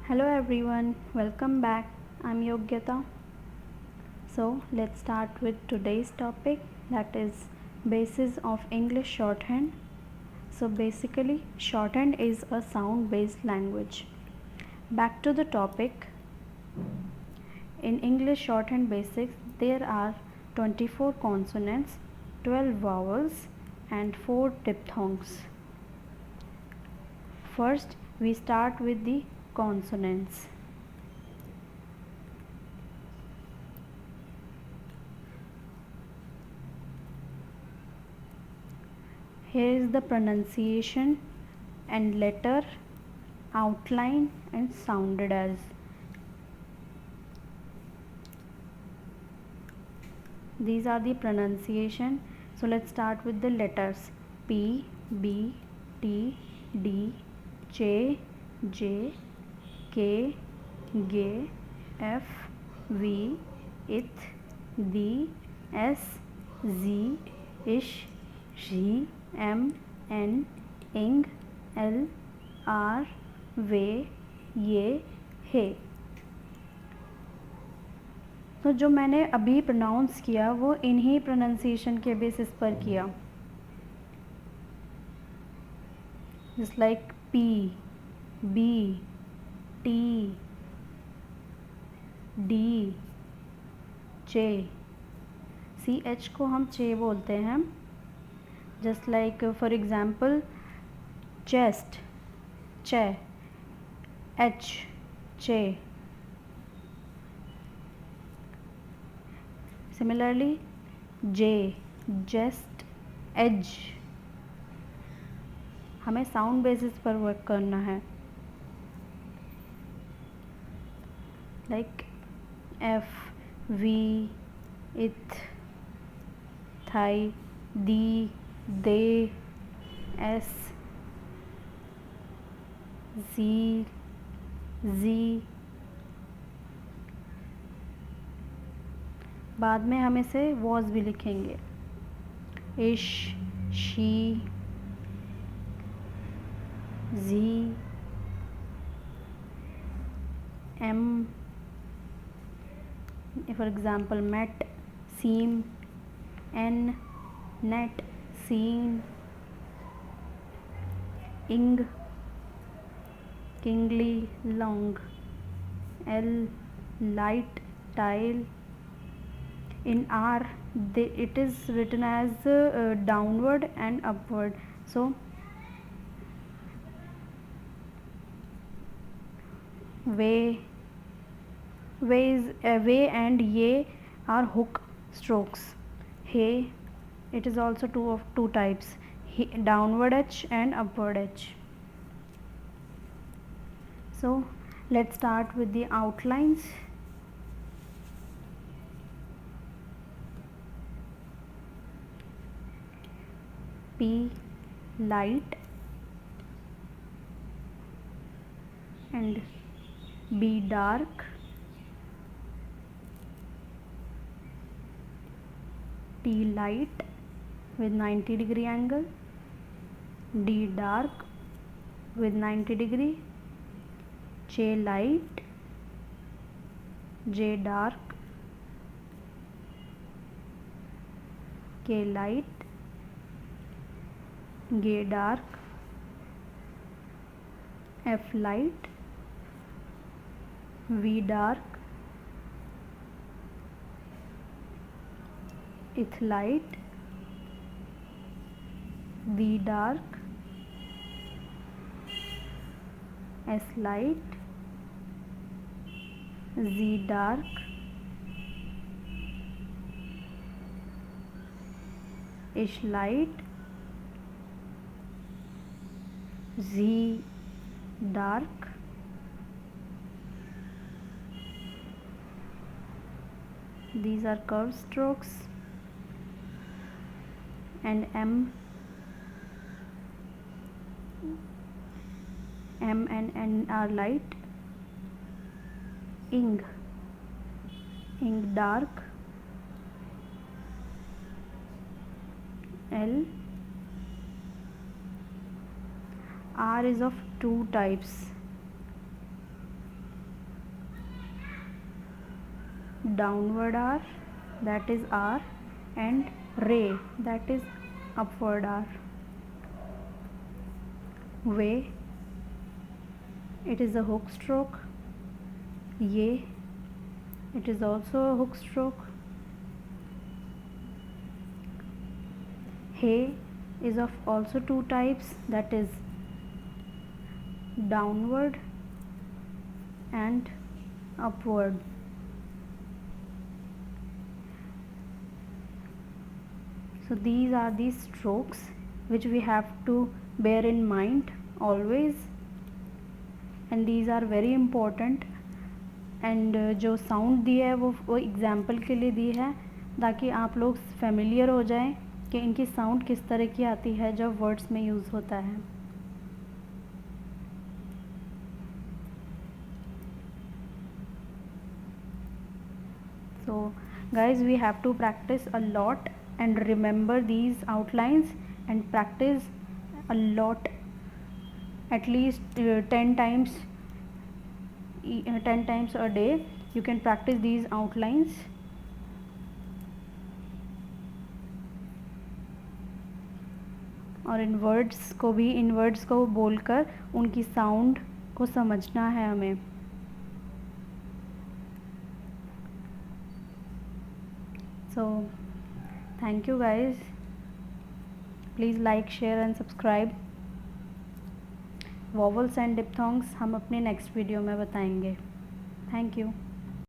Hello everyone, welcome back. I'm Yogyata. So let's start with today's topic, that is basis of English shorthand. So basically shorthand is a sound based language. Back to the topic. In English shorthand basics there are 24 consonants, 12 vowels and 4 diphthongs. First we start with the consonants. Here is the pronunciation and letter, outline and sounded as. These are the pronunciation. So let's start with the letters P, B, T, D, J, J, K, G, F, V, Ith, D, S, Z, Ish, Sh, M, N, Ing, L, R, वे, ये, हे. तो जो मैंने अभी pronounce किया वो इन्हीं pronunciation के basis पर किया. Just like P, B, T, D, चे. सी एच को हम चे बोलते हैं. Just like for example chest, चे, एच, चे. Similarly J, jest, edge. हमें साउंड बेसिस पर वर्क करना है. लाइक एफ, वी, इथ, thigh, the, they, S, G, G. बाद में हम इसे वॉज भी लिखेंगे. इश, she, G, M. For example met, seem, N, net, seen, इंग, kingly, long, L, light, tile. In R it is written as downward and upward. So way and ye are hook strokes. Hey, it is also two types, downward H and upward H. So let's start with the outlines. P, light, and B, dark. T, light with 90-degree angle. D, dark with 90-degree. J, light. J, dark. K, light. G, dark. F, light. V, dark. Ith, light. D, dark. S, light. Z, dark. Ish, light. Z, dark. These are curved strokes. And M and N are light. Ing, dark. L, R is of two types, downward R, that is R, and re, that is upward R. Way, it is a hook stroke. Ye, it is also a hook stroke. He is of also two types, that is downward and upward. So these are the strokes which we have to bear in mind always, and these are very important. And जो sound दिया है वो example के लिए दी है ताकि आप लोग फेमिलियर हो जाएं कि इनकी साउंड किस तरह की आती है जब वर्ड्स में यूज़ होता है. So guys, we have to practice a lot and remember these outlines and practice a lot, at least 10 times a day you can practice these outlines. और इन वर्ड्स को बोलकर उनकी साउंड को समझना है हमें. So thank you guys, please like, share and subscribe. Vowels and diphthongs हम अपने नेक्स्ट वीडियो में बताएंगे. Thank you.